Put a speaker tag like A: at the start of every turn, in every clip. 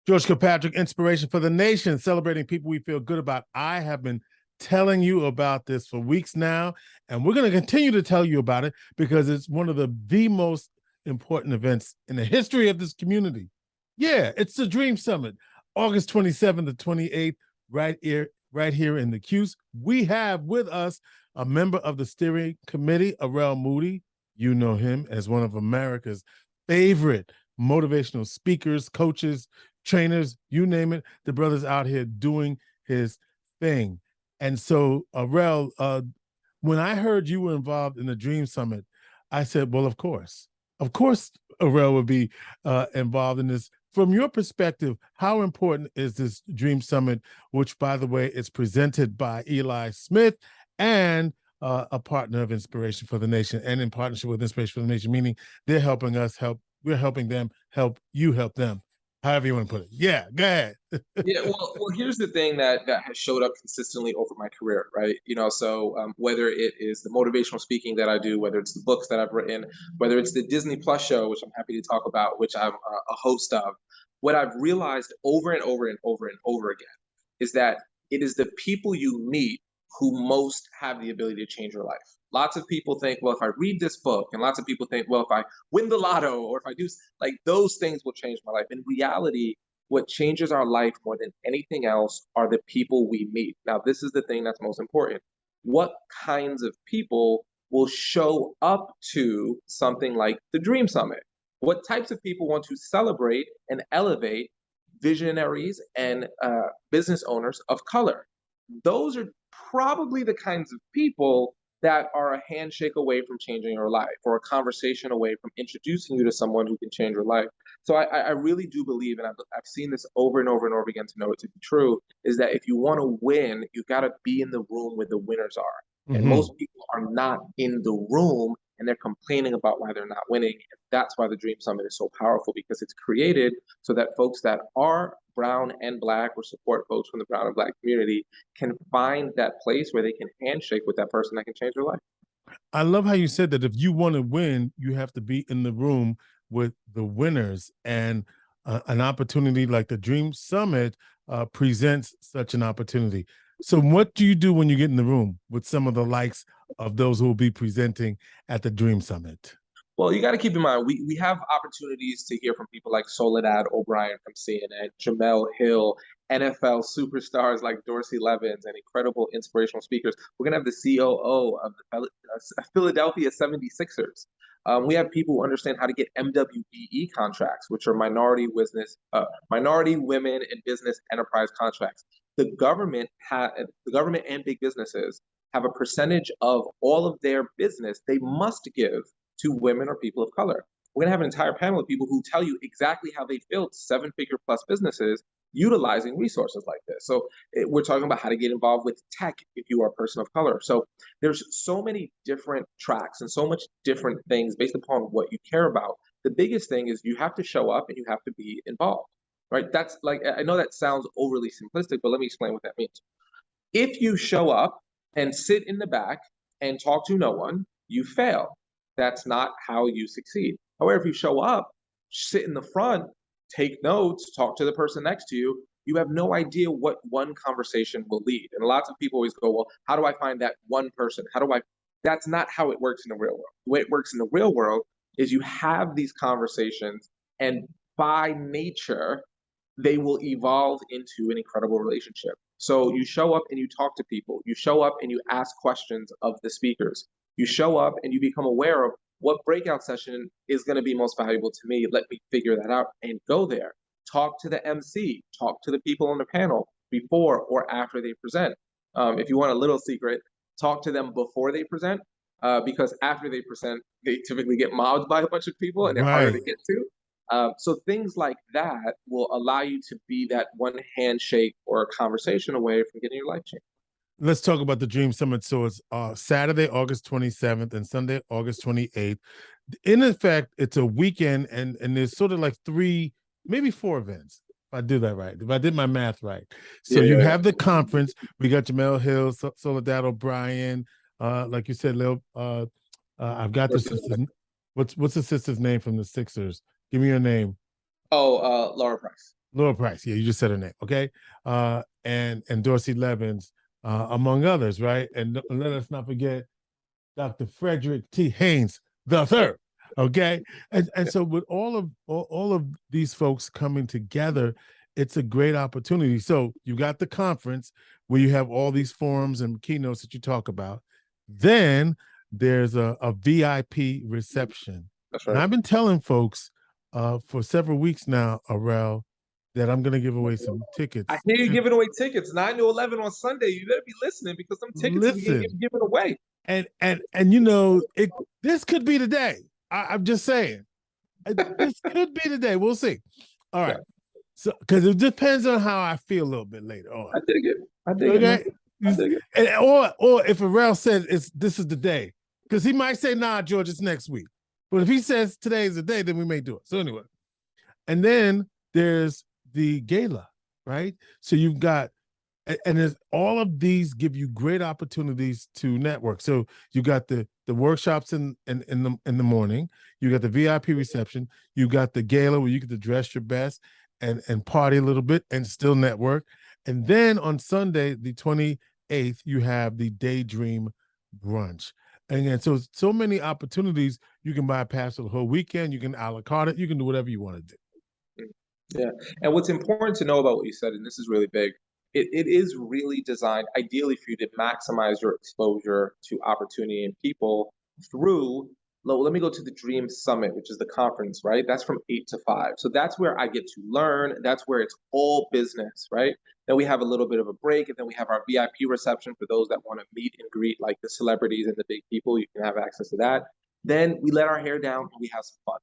A: George Kilpatrick, Inspiration for the Nation, celebrating people we feel good about. I have been telling you about this for weeks now, and we're going to continue to tell you about it because it's one of the most important events in the history of this community. Yeah, it's the Dream Summit, August 27th to 28th, right here in the Cuse. We have with us a member of the steering committee, Arel Moodie. You know him as one of America's favorite motivational speakers, coaches, trainers, you name it. The brother's out here doing his thing. And so, Arel, when I heard you were involved in the Dream Summit, I said, well, of course, Arel would be involved in this. From your perspective, how important is this Dream Summit, which, by the way, is presented by Eli Smith and a partner of Inspiration for the Nation, and in partnership with Inspiration for the Nation, meaning they're helping us help, we're helping them help you help them, however you want to put it. Yeah, go ahead.
B: Yeah, well, here's the thing that has showed up consistently over my career, right? So whether it is the motivational speaking that I do, whether it's the books that I've written, whether it's the Disney Plus show, which I'm happy to talk about, which I'm a host of, what I've realized over and over and over and over again is that it is the people you meet who most have the ability to change your life. Lots of people think, well, if I read this book, and lots of people think, well, if I win the lotto, or if I do, like, those things will change my life. In reality, what changes our life more than anything else are the people we meet. Now, this is the thing that's most important. What kinds of people will show up to something like the Dream Summit? What types of people want to celebrate and elevate visionaries and business owners of color? Those are probably the kinds of people that are a handshake away from changing your life, or a conversation away from introducing you to someone who can change your life. So I really do believe, and I've seen this over and over and over again to know it to be true, is that if you want to win, you got to be in the room where the winners are. And most people are not in the room, and they're complaining about why they're not winning. And that's why the Dream Summit is so powerful, because it's created so that folks that are brown and black, or support folks from the brown and black community, can find that place where they can handshake with that person that can change their life.
A: I love how you said that if you want to win, you have to be in the room with the winners, and an opportunity like the Dream Summit presents such an opportunity. So what do you do when you get in the room with some of the likes of those who will be presenting at the Dream Summit?
B: Well, you got to keep in mind, we have opportunities to hear from people like Soledad O'Brien from CNN, Jamel Hill, NFL superstars like Dorsey Levens, and incredible inspirational speakers. We're going to have the COO of the Philadelphia 76ers. We have people who understand how to get MWBE contracts, which are minority women in business enterprise contracts. The government and big businesses have a percentage of all of their business they must give to women or people of color. We're going to have an entire panel of people who tell you exactly how they built seven-figure plus businesses utilizing resources like this. So we're talking about how to get involved with tech if you are a person of color. So there's so many different tracks and so much different things based upon what you care about. The biggest thing is you have to show up and you have to be involved, right? That's, like, I know that sounds overly simplistic, but let me explain what that means. If you show up and sit in the back and talk to no one, you fail. That's not how you succeed. However, if you show up, sit in the front, take notes, talk to the person next to you, you have no idea what one conversation will lead. And lots of people always go, well, how do I find that one person? That's not how it works in the real world. The way it works in the real world is you have these conversations, and by nature, they will evolve into an incredible relationship. So you show up and you talk to people. You show up and you ask questions of the speakers. You show up and you become aware of what breakout session is going to be most valuable to me. Let me figure that out and go there. Talk to the MC. Talk to the people on the panel before or after they present. If you want a little secret, talk to them before they present, because after they present, they typically get mobbed by a bunch of people and they're harder to get to. So things like that will allow you to be that one handshake or a conversation away from getting your life changed.
A: Let's talk about the Dream Summit. So it's Saturday, August 27th and Sunday, August 28th. In effect, it's a weekend, and there's sort of like 3, maybe 4 events. If I do that right, if I did my math right. So you have the conference. We got Jamel Hill, Soledad O'Brien. Like you said, Lil, I've got the sister's. What's the sister's name from the Sixers? Give me your name.
B: Oh, Laura Price.
A: Laura Price. Yeah, you just said her name. Okay. And Dorsey Levens, among others, right? And let us not forget Dr. Frederick T. Haynes the third. Okay. And so with all of these folks coming together, it's a great opportunity. So you got the conference where you have all these forums and keynotes that you talk about. Then there's a VIP reception.
B: That's
A: And
B: right.
A: I've been telling folks for several weeks now, Arel, that I'm going to give away some
B: I
A: tickets.
B: hear you giving away tickets 9 to 11 on Sunday. You better be listening because some tickets is getting
A: Listen,
B: given away.
A: and you know, this could be the day. I'm just saying, this could be the day. We'll see. All right.
B: Yeah,
A: So, because it depends on how I feel a little bit later on.
B: I dig it. I dig it, man.
A: Okay.
B: I dig it.
A: Or if Arel says this is the day, because he might say, nah, George, it's next week. But if he says today is the day, then we may do it. So anyway, and then there's the gala, right? So you've got, and there's all of these give you great opportunities to network. So you got the workshops in the morning, you got the VIP reception, you got the gala where you get to dress your best and party a little bit and still network. And then on Sunday, the 28th, you have the Daydream brunch. And again, so many opportunities. You can bypass the whole weekend, you can a la carte it, you can do whatever you want to do.
B: Yeah. And what's important to know about what you said, and this is really big, it is really designed ideally for you to maximize your exposure to opportunity and people through. Let me go to the Dream Summit, which is the conference, right? That's from 8 to 5. So that's where I get to learn. That's where it's all business, right? Then we have a little bit of a break, and then we have our VIP reception for those that want to meet and greet like the celebrities and the big people. You can have access to that. Then we let our hair down and we have some fun.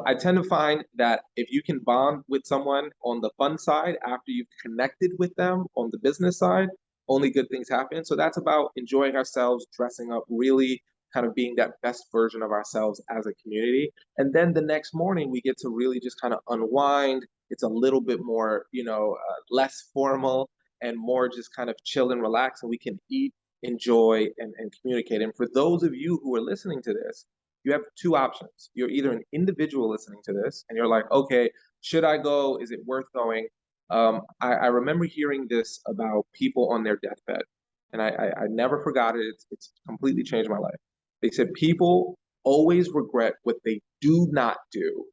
B: I tend to find that if you can bond with someone on the fun side after you've connected with them on the business side, only good things happen. So that's about enjoying ourselves, dressing up, really kind of being that best version of ourselves as a community. And then the next morning, we get to really just kind of unwind. It's a little bit more, less formal and more just kind of chill and relax, and we can eat, enjoy, and communicate. And for those of you who are listening to this, you have two options. You're either an individual listening to this and you're like, okay, should I go? Is it worth going? I remember hearing this about people on their deathbed, and I never forgot it. It's completely changed my life. They said people always regret what they do not do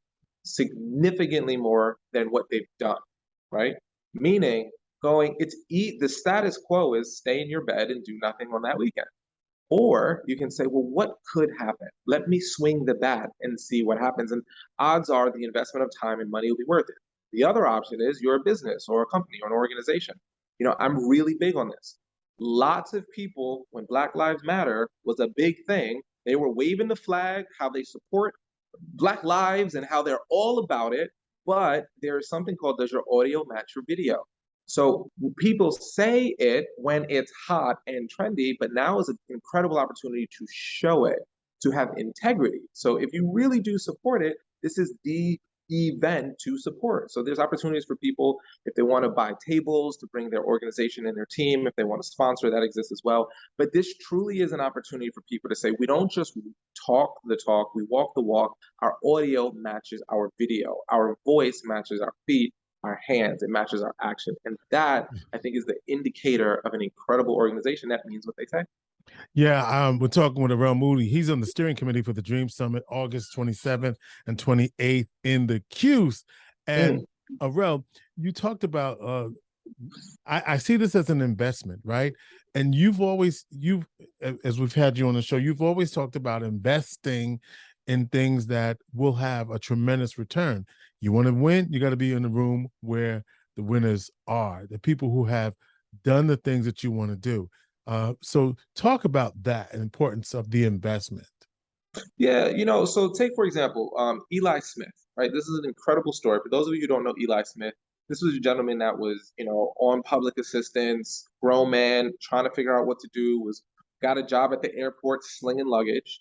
B: significantly more than what they've done, right? Meaning, the status quo is stay in your bed and do nothing on that weekend. Or you can say, well, what could happen? Let me swing the bat and see what happens. And odds are the investment of time and money will be worth it. The other option is you're a business or a company or an organization. I'm really big on this. Lots of people, when Black Lives Matter was a big thing, they were waving the flag, how they support Black lives and how they're all about it. But there is something called, does your audio match your video? So people say it when it's hot and trendy, but now is an incredible opportunity to show it, to have integrity. So if you really do support it, this is the event to support. So there's opportunities for people if they want to buy tables to bring their organization and their team, if they want to sponsor, that exists as well. But this truly is an opportunity for people to say, we don't just talk the talk, we walk the walk. Our audio matches our video, our voice matches our feet, our hands, it matches our action. And that, I think, is the indicator of an incredible organization that means what they say.
A: Yeah, we're talking with Arel Moodie. He's on the steering committee for the Dream Summit, August 27th and 28th in the Q's. And Arel, you talked about, I see this as an investment, right? And as we've had you on the show, you've always talked about investing in things that will have a tremendous return. You want to win, you got to be in the room where the winners are, the people who have done the things that you want to do. So talk about that and importance of the investment.
B: Yeah, so take, for example, Eli Smith, right? This is an incredible story. For those of you who don't know Eli Smith, this was a gentleman that was, on public assistance, grown man, trying to figure out what to do, got a job at the airport slinging luggage.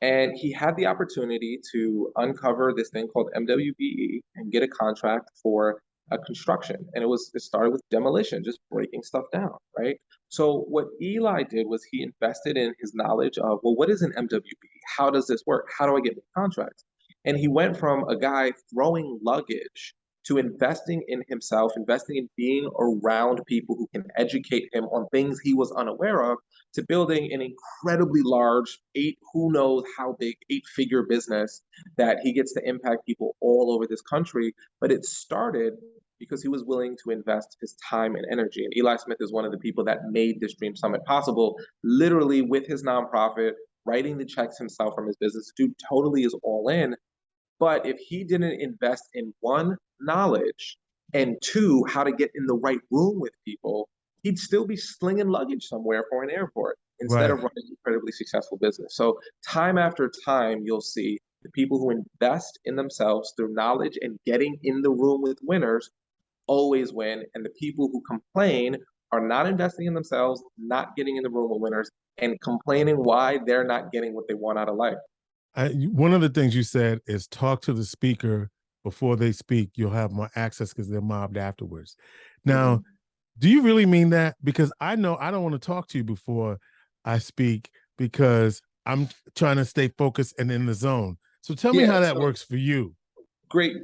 B: And he had the opportunity to uncover this thing called MWBE and get a contract for a construction. And it started with demolition, just breaking stuff down, right? So what Eli did was he invested in his knowledge of, well, what is an MWBE? How does this work? How do I get the contracts? And he went from a guy throwing luggage to investing in himself, investing in being around people who can educate him on things he was unaware of, to building an incredibly large, who knows how big, 8-figure business that he gets to impact people all over this country. But it started because he was willing to invest his time and energy. And Eli Smith is one of the people that made this Dream Summit possible, literally with his nonprofit, writing the checks himself from his business. Dude totally is all in. But if he didn't invest in one, knowledge, and two, how to get in the right room with people, he'd still be slinging luggage somewhere for an airport instead
A: Right.
B: of running an incredibly successful business. So time after time, you'll see the people who invest in themselves through knowledge and getting in the room with winners always win. And the people who complain are not investing in themselves, not getting in the room with winners, and complaining why they're not getting what they want out of life.
A: One of the things you said is talk to the speaker before they speak. You'll have more access because they're mobbed afterwards. Now, do you really mean that? Because I know I don't want to talk to you before I speak because I'm trying to stay focused and in the zone. So tell me how that works for you.
B: Great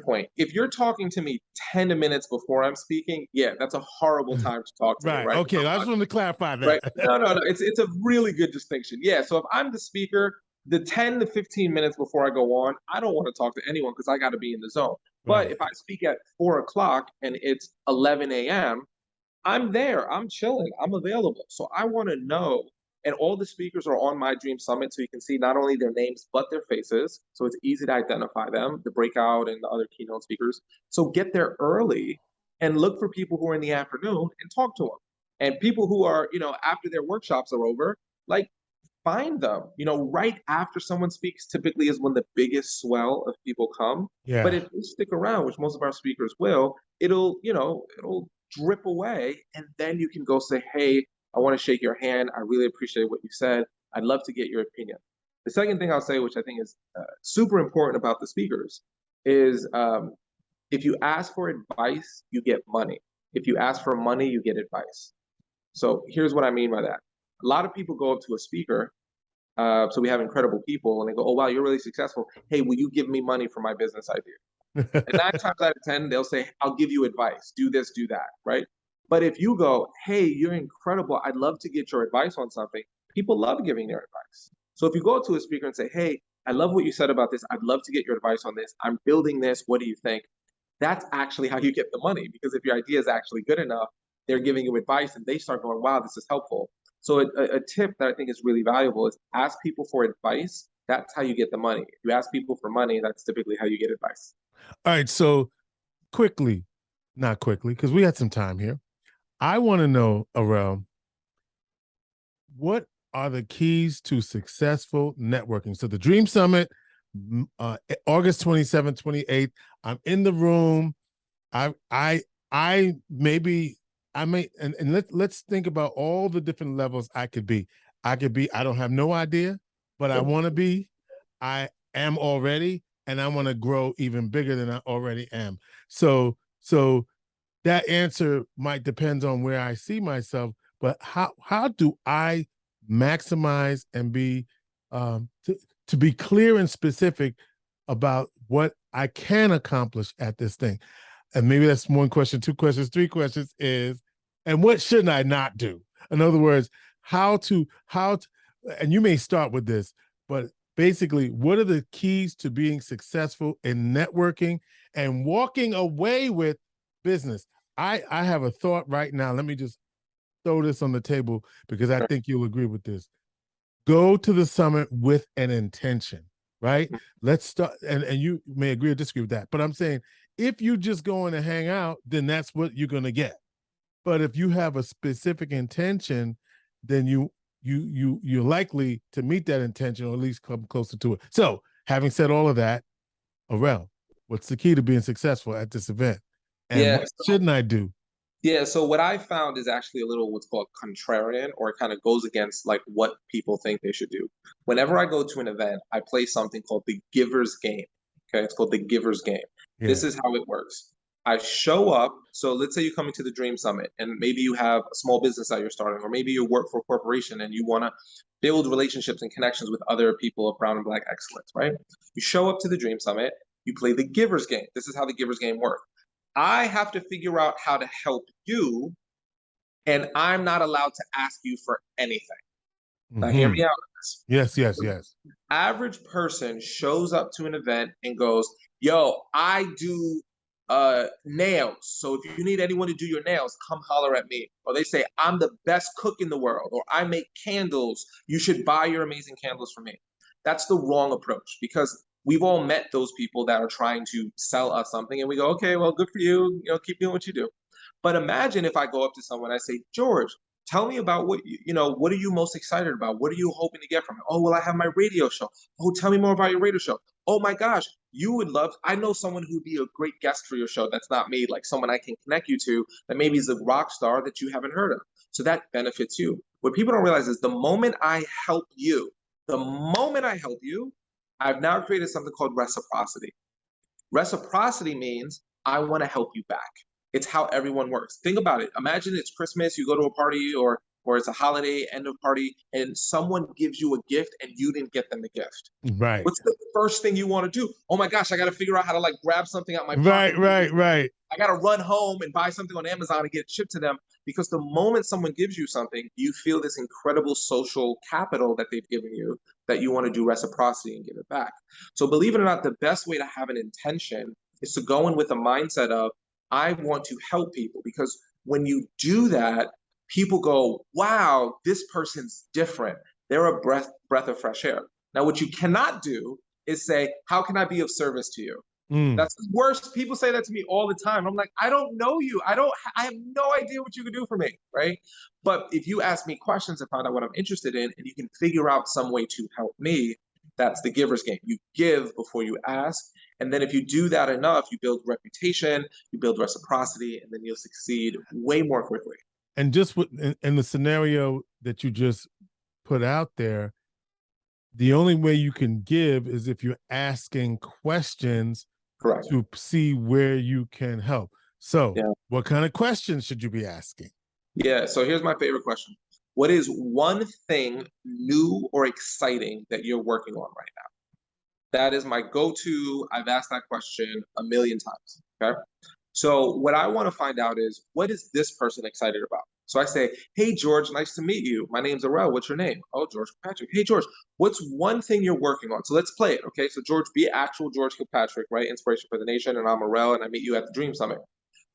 B: point. If you're talking to me 10 minutes before I'm speaking, yeah, that's a horrible time to talk to me,
A: Right.
B: right?
A: Okay. I just wanted to clarify that.
B: Right. No. It's a really good distinction. Yeah. So if I'm the speaker, the 10 to 15 minutes before I go on, I don't want to talk to anyone because I got to be in the zone. But
A: Right.
B: if I speak at 4 o'clock and it's 11 a.m., I'm there. I'm chilling. I'm available. So I want to know. And all the speakers are on my Dream Summit, so you can see not only their names but their faces. So it's easy to identify them, the breakout and the other keynote speakers. So get there early and look for people who are in the afternoon and talk to them. And people who are, after their workshops are over, like find them. Right after someone speaks typically is when the biggest swell of people come.
A: Yeah.
B: But if you stick around, which most of our speakers will, it'll drip away, and then you can go say, hey, I want to shake your hand. I really appreciate what you said. I'd love to get your opinion. The second thing I'll say, which I think is super important about the speakers, is if you ask for advice, you get money. If you ask for money, you get advice. So here's what I mean by that. A lot of people go up to a speaker. So we have incredible people, and they go, oh, wow, you're really successful. Hey, will you give me money for my business idea? And 9 times out of 10, they'll say, I'll give you advice. Do this, do that, right? But if you go, hey, you're incredible. I'd love to get your advice on something. People love giving their advice. So if you go to a speaker and say, hey, I love what you said about this. I'd love to get your advice on this. I'm building this. What do you think? That's actually how you get the money, because if your idea is actually good enough, they're giving you advice and they start going, wow, this is helpful. So a tip that I think is really valuable is ask people for advice. That's how you get the money. If you ask people for money, that's typically how you get advice.
A: All right. So not quickly, because we had some time here. I want to know, Arel, what are the keys to successful networking? So the Dream Summit, August 27th, 28th, I'm in the room. I may, and let's think about all the different levels I could be. I don't have no idea, but I want to be. I am already, and I want to grow even bigger than I already am. So that answer might depend on where I see myself, but how do I maximize and be to be clear and specific about what I can accomplish at this thing? And maybe that's one question, 2 questions, 3 questions is, and what shouldn't I not do? In other words, how to, and you may start with this, but basically, what are the keys to being successful in networking and walking away with business? I have a thought right now. Let me just throw this on the table because I think you'll agree with this. Go to the summit with an intention, right? Let's start, and you may agree or disagree with that, but I'm saying if you just going to hang out, then that's what you're going to get. But if you have a specific intention, then you're likely to meet that intention or at least come closer to it. So having said all of that, Arel, what's the key to being successful at this event? And what shouldn't I do?
B: Yeah, so what I found is actually a little what's called contrarian, or it kind of goes against like what people think they should do. Whenever I go to an event, I play something called the giver's game. Okay, it's called the giver's game.
A: Yeah.
B: This is how it works. I show up. So let's say you're coming to the Dream Summit and maybe you have a small business that you're starting, or maybe you work for a corporation and you want to build relationships and connections with other people of brown and black excellence, right? You show up to the Dream Summit, you play the giver's game. This is how the giver's game works. I have to figure out how to help you, and I'm not allowed to ask you for anything. Now, hear
A: Hmm.
B: me out on this.
A: Yes, yes, yes.
B: Average person shows up to an event and goes, yo, I do nails. So if you need anyone to do your nails, come holler at me. Or they say, I'm the best cook in the world, or I make candles. You should buy your amazing candles from me. That's the wrong approach, because we've all met those people that are trying to sell us something and we go, okay, well, good for you. You know, keep doing what you do. But imagine if I go up to someone, I say, George, tell me about what are you most excited about? What are you hoping to get from it? Oh, well, I have my radio show. Oh, tell me more about your radio show. Oh my gosh, you would love, I know someone who would be a great guest for your show. That's not me, like someone I can connect you to that maybe is a rock star that you haven't heard of. So that benefits you. What people don't realize is the moment I help you, I've now created something called reciprocity. Reciprocity means I want to help you back. It's how everyone works. Think about it. Imagine it's Christmas, you go to a party, or it's a holiday end of party, and someone gives you a gift and you didn't get them the gift.
A: Right.
B: What's the first thing you want to do? Oh my gosh, I got to figure out how to like grab something out my
A: Right,
B: pocket.
A: right, right.
B: I got to run home and buy something on Amazon and get it shipped to them, because the moment someone gives you something, you feel this incredible social capital that they've given you, that you want to do reciprocity and give it back. So believe it or not, the best way to have an intention is to go in with a mindset of, I want to help people, because when you do that, people go, wow, this person's different. They're a breath of fresh air. Now, what you cannot do is say, how can I be of service to you?
A: Mm.
B: That's the worst. People say that to me all the time. I'm like, I don't know you. I have no idea what you can do for me, right? But if you ask me questions and find out what I'm interested in, and you can figure out some way to help me, that's the giver's game. You give before you ask. And then if you do that enough, you build reputation, you build reciprocity, and then you'll succeed way more quickly.
A: And just in the scenario that you just put out there, the only way you can give is if you're asking questions.
B: Correct.
A: To see where you can help. So,
B: yeah.
A: What kind of questions should you be asking?
B: Yeah, so here's my favorite question. What is one thing new or exciting that you're working on right now? That is my go-to. I've asked that question a million times. Okay. So what I want to find out is, what is this person excited about? So I say, hey, George, nice to meet you. My name's Arel. What's your name? Oh, George Kilpatrick. Hey, George, what's one thing you're working on? So let's play it. Okay. So George, be actual George Kilpatrick, right? Inspiration for the Nation. And I'm Arel, and I meet you at the Dream Summit.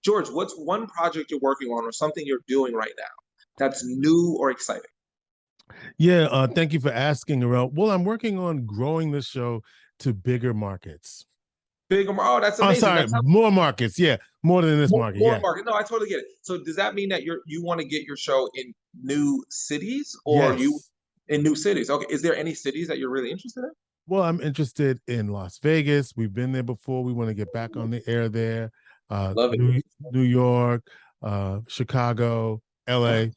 B: George, what's one project you're working on or something you're doing right now that's new or exciting?
A: Yeah, thank you for asking, Arel. Well, I'm working on growing the show to bigger markets.
B: Bigger, oh, that's amazing.
A: Sorry,
B: that's
A: more markets. Yeah, more than this market.
B: More
A: yeah,
B: market. No, I totally get it. So does that mean that you want to get your show in new cities, or
A: yes.
B: you in new cities? Okay. Is there any cities that you're really interested in?
A: Well, I'm interested in Las Vegas. We've been there before. We want to get back on the air there.
B: Love it.
A: New York, Chicago, LA.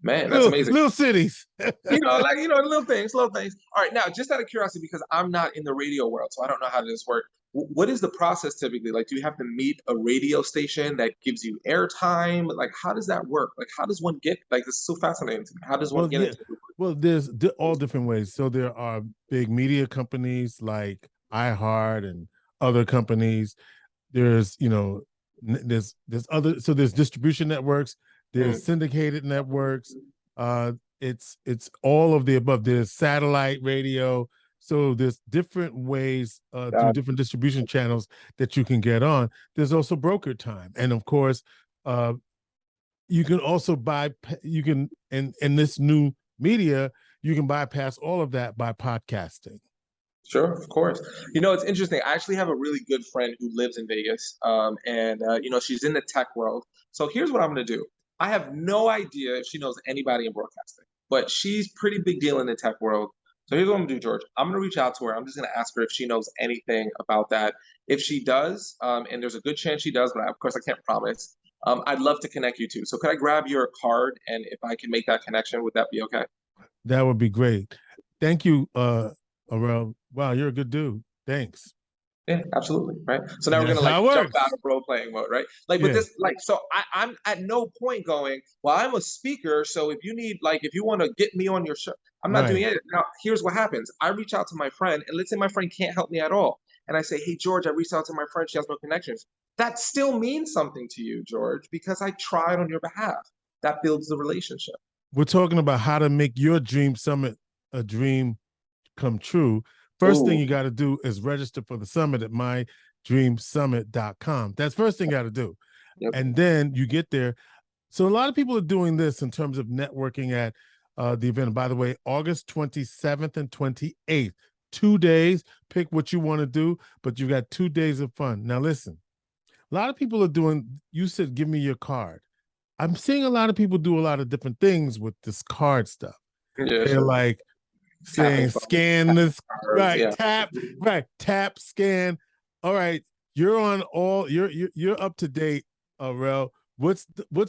B: Man, that's amazing.
A: Little cities.
B: Little things, little things. All right, now, just out of curiosity, because I'm not in the radio world, so I don't know how this works. What is the process typically? Like, do you have to meet a radio station that gives you airtime? Like, how does that work? Like, how does one get, like, this is so fascinating to me. How does one get into it?
A: Well, there's all different ways. So there are big media companies like iHeart and other companies. There's, there's other, so there's distribution networks, there's syndicated networks. It's all of the above. There's satellite radio. So there's different ways through different distribution channels that you can get on. There's also broker time. And of course, you can also in this new media, you can bypass all of that by podcasting.
B: Sure, of course. It's interesting. I actually have a really good friend who lives in Vegas, and she's in the tech world. So here's what I'm going to do. I have no idea if she knows anybody in broadcasting, but she's pretty big deal in the tech world. So here's what I'm going to do, George. I'm going to reach out to her. I'm just going to ask her if she knows anything about that. If she does, and there's a good chance she does, but of course I can't promise, I'd love to connect you two. So could I grab your card, and if I can make that connection, would that be okay?
A: That would be great. Thank you, Arel. Wow, you're a good dude. Thanks.
B: Yeah, absolutely. Right. So now we're gonna jump out of role playing mode, right? Like, but this, so I'm at no point going, well, I'm a speaker, so if you need, if you want to get me on your show, I'm not doing it. Now, here's what happens. I reach out to my friend, and let's say my friend can't help me at all. and I say, hey, George, I reached out to my friend. She has no connections. That still means something to you, George, because I tried on your behalf. That builds the relationship.
A: We're talking about how to make your dream summit a dream come true. First thing
B: Ooh.
A: you got to do is register for the summit at mydreamsummit.com. That's first thing you got to do.
B: Yep.
A: And then you get there. So a lot of people are doing this in terms of networking at the event. And by the way, August 27th and 28th, 2 days, pick what you want to do, but you got 2 days of fun. Now listen, a lot of people are doing, you said, give me your card. I'm seeing a lot of people do a lot of different things with this card stuff.
B: Yeah,
A: They're
B: sure.
A: like saying, scan this, right,
B: yeah.
A: tap, scan. All right, you're on all, you're up to date, Arel. What's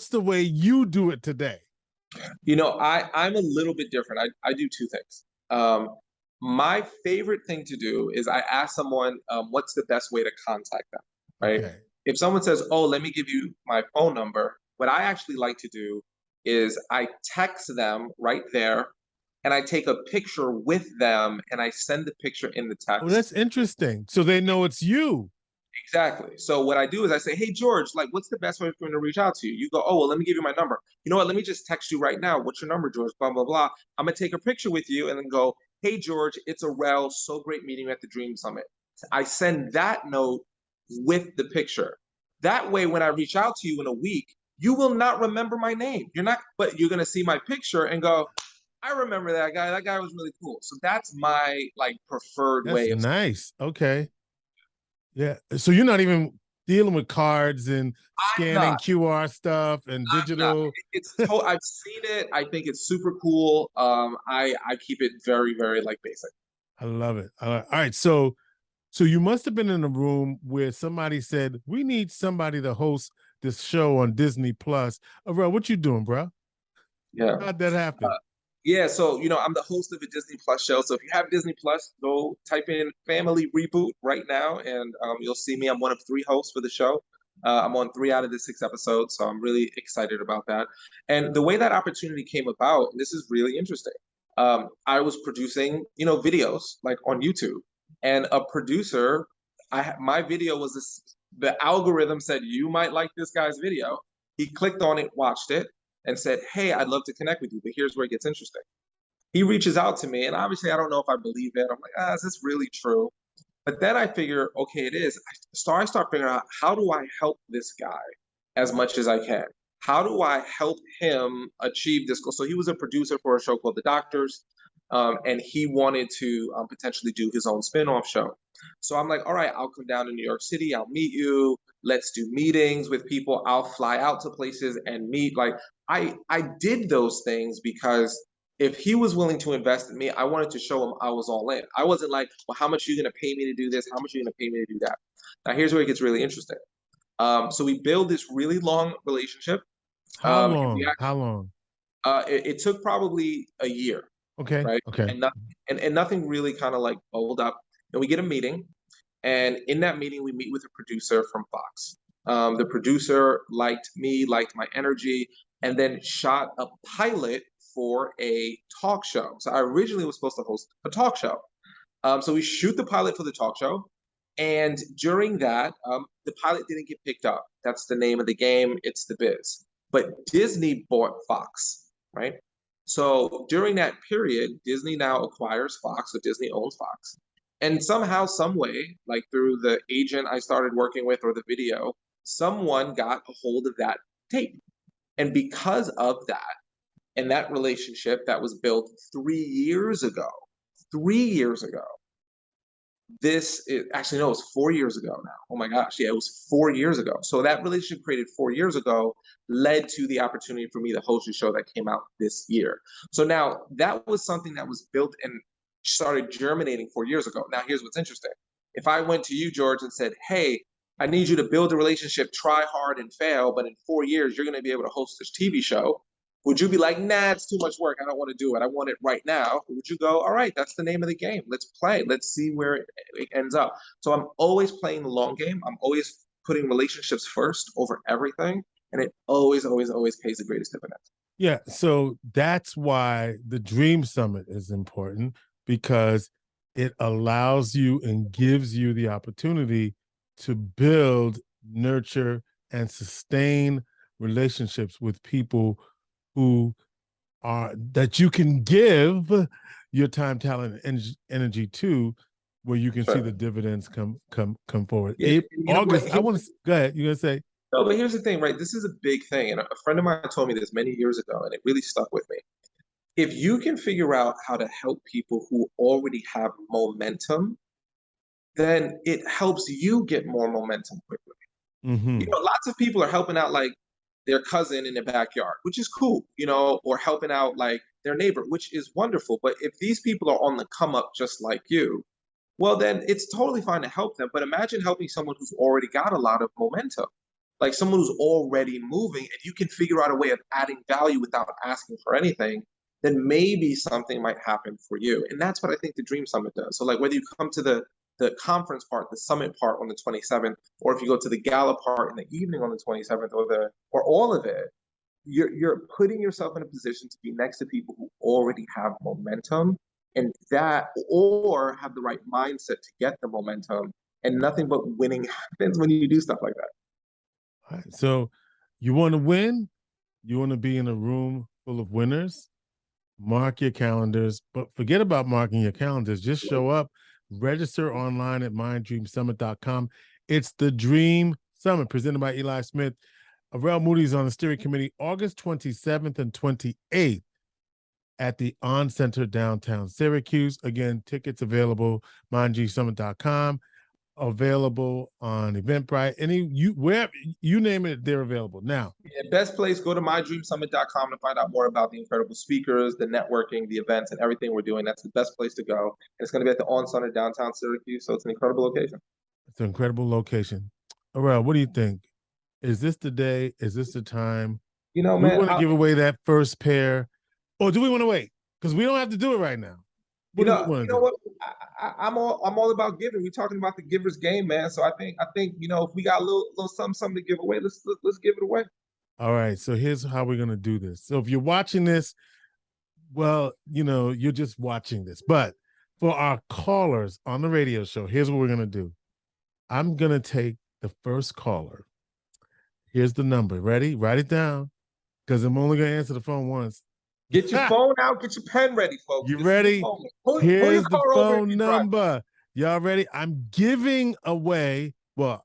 A: the way you do it today?
B: You know, I'm a little bit different. I do two things. My favorite thing to do is I ask someone, what's the best way to contact them, right?
A: Okay.
B: If someone says, oh, let me give you my phone number, what I actually like to do is I text them right there and I take a picture with them and I send the picture in the text.
A: Oh, that's interesting. So they know it's you.
B: Exactly. So what I do is I say, hey, George, like, what's the best way for me to reach out to you? You go, oh, well, let me give you my number. You know what? Let me just text you right now. What's your number, George? Blah, blah, blah. I'm going to take a picture with you and then go, hey, George, it's Arel. So great meeting you at the Dream Summit. I send that note with the picture. That way, when I reach out to you in a week, you will not remember my name. You're not, but you're going to see my picture and go, I remember that guy. That guy was really cool. So that's my like preferred way of.
A: Nice. Okay. Yeah. So you're not even dealing with cards and scanning QR stuff and digital.
B: I've seen it. I think it's super cool. I keep it very, very like basic.
A: I love it. All right. So you must have been in a room where somebody said, we need somebody to host this show on Disney Plus. Arel, what you doing, bro?
B: Yeah.
A: How'd that happen?
B: Yeah, so I'm the host of a Disney Plus show. So if you have Disney Plus, go type in Family Reboot right now, and you'll see me. I'm one of 3 hosts for the show. I'm on 3 out of the 6 episodes, so I'm really excited about that. And the way that opportunity came about, and this is really interesting. I was producing, videos like on YouTube, and a producer, my video was this. The algorithm said you might like this guy's video. He clicked on it, watched it, and said, hey, I'd love to connect with you, but here's where it gets interesting. He reaches out to me, and obviously I don't know if I believe it. I'm like, is this really true? But then I figure, okay, it is. I start figuring out, how do I help this guy as much as I can? How do I help him achieve this goal? So he was a producer for a show called The Doctors, and he wanted to potentially do his own spin-off show. So I'm like, all right, I'll come down to New York City. I'll meet you. Let's do meetings with people. I'll fly out to places and meet. Like I did those things because if he was willing to invest in me, I wanted to show him I was all in. I wasn't like, well, how much are you going to pay me to do this? How much are you going to pay me to do that? Now, here's where it gets really interesting. So we build this really long relationship.
A: How long? How long?
B: It took probably a year.
A: Okay.
B: Right.
A: Okay.
B: And nothing really kind of like bubbled up. And we get a meeting. And in that meeting, we meet with a producer from Fox. The producer liked me, liked my energy, and then shot a pilot for a talk show. So I originally was supposed to host a talk show. So we shoot the pilot for the talk show. And during that, the pilot didn't get picked up. That's the name of the game. It's the biz. But Disney bought Fox, right? So during that period, Disney now acquires Fox, so Disney owns Fox. And somehow, some way, like through the agent I started working with or the video, someone got a hold of that tape. And because of that, and that relationship that was built 3 years ago, actually, no, it was 4 years ago now. Oh my gosh, yeah, it was 4 years ago. So that relationship created 4 years ago led to the opportunity for me to host a show that came out this year. So now that was something that was built and started germinating 4 years ago. Now here's what's interesting. If I went to you, George, and said, hey, I need you to build a relationship, try hard and fail, but in 4 years, you're going to be able to host this TV show. Would you be like, nah, it's too much work. I don't want to do it. I want it right now. Or would you go, all right, that's the name of the game. Let's play. Let's see where it ends up. So I'm always playing the long game. I'm always putting relationships first over everything. And it always, always, always pays the greatest dividends.
A: Yeah. So that's why the Dream Summit is important, because it allows you and gives you the opportunity to build, nurture, and sustain relationships with people who are that you can give your time, talent, and energy to, where you can see the dividends come forward.
B: Yeah,
A: August, I want to go ahead. You're gonna say
B: no, but here's the thing, right? This is a big thing, and a friend of mine told me this many years ago, and it really stuck with me. If you can figure out how to help people who already have momentum, then it helps you get more momentum quickly. Lots of people are helping out like their cousin in their backyard, which is cool, or helping out like their neighbor, which is wonderful. But if these people are on the come up just like you, well, then it's totally fine to help them. But imagine helping someone who's already got a lot of momentum, like someone who's already moving, and you can figure out a way of adding value without asking for anything, then maybe something might happen for you. And that's what I think the Dream Summit does. So like whether you come to the conference part, the summit part on the 27th, or if you go to the gala part in the evening on the 27th, or all of it, you're putting yourself in a position to be next to people who already have momentum, and that, or have the right mindset to get the momentum. And nothing but winning happens when you do stuff like that.
A: All right. So you want to win? You want to be in a room full of winners? Mark your calendars, but forget about marking your calendars. Just show up, register online at minddreamsummit.com. It's the Dream Summit presented by Eli Smith. Arel Moodie is on the steering committee August 27th and 28th at the On Center downtown Syracuse. Again, tickets available, minddreamsummit.com. Available on Eventbrite. Where you name it, they're available now.
B: Yeah, best place, go to mydreamsummit.com to find out more about the incredible speakers, the networking, the events, and everything we're doing. That's the best place to go. And it's going to be at the On Center downtown Syracuse, so it's an incredible location.
A: It's an incredible location. Arel, what do you think? Is this the day? Is this the time?
B: Man,
A: we want to give away that first pair, or do we want to wait? Because we don't have to do it right now.
B: What what? I'm all about giving. We're talking about the giver's game, man. So I think if we got a little something to give away, let's give it away.
A: All right. So here's how we're gonna do this. So if you're watching this, well, you're just watching this. But for our callers on the radio show, here's what we're gonna do. I'm gonna take the first caller. Here's the number. Ready? Write it down, because I'm only gonna answer the phone once.
B: Get your phone out. Get your pen ready, folks.
A: You ready? Here's the phone number. Y'all ready? I'm giving away, the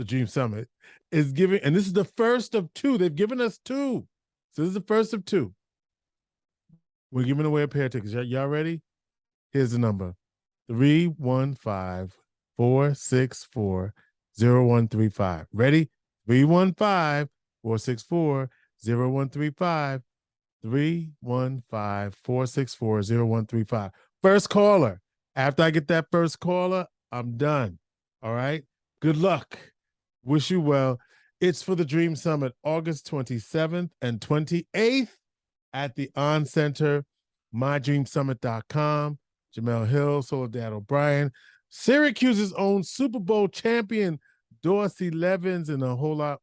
A: Dream Summit is giving, and this is the first of two. They've given us two. So this is the first of two. We're giving away a pair of tickets. Y'all ready? Here's the number. 315-464-0135. Ready? 315-464-0135. 315-464-0135. First caller. After I get that first caller, I'm done. All right? Good luck. Wish you well. It's for the Dream Summit, August 27th and 28th at the On Center, mydreamsummit.com. Jamel Hill, Soledad O'Brien, Syracuse's own Super Bowl champion, Dorsey Levens, and a whole lot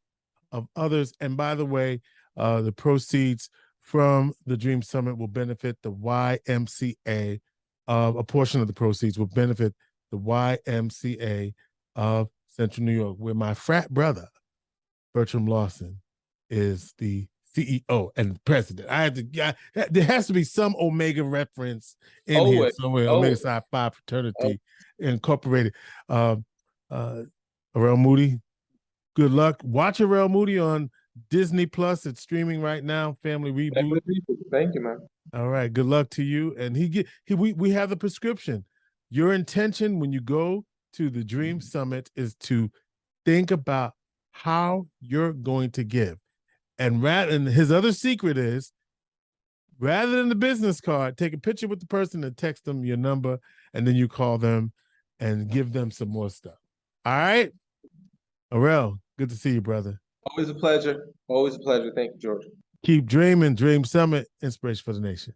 A: of others. And by the way, the proceeds from the Dream Summit will benefit the YMCA. A portion of the proceeds will benefit the YMCA of Central New York, where my frat brother, Bertram Lawson, is the CEO and president. There has to be some Omega reference in here somewhere. Omega Psi Phi Fraternity Incorporated. Arel Moodie, good luck. Watch Arel Moodie on Disney Plus. It's streaming right now. Family Reboot.
B: Thank you, man.
A: All right. Good luck to you. And we have the prescription. Your intention when you go to the Dream Summit is to think about how you're going to give. And his other secret is, rather than the business card, take a picture with the person and text them your number, and then you call them and give them some more stuff. All right? Arel, good to see you, brother.
B: Always a pleasure. Always a pleasure. Thank you, George.
A: Keep dreaming. Dream Summit, inspiration for the nation.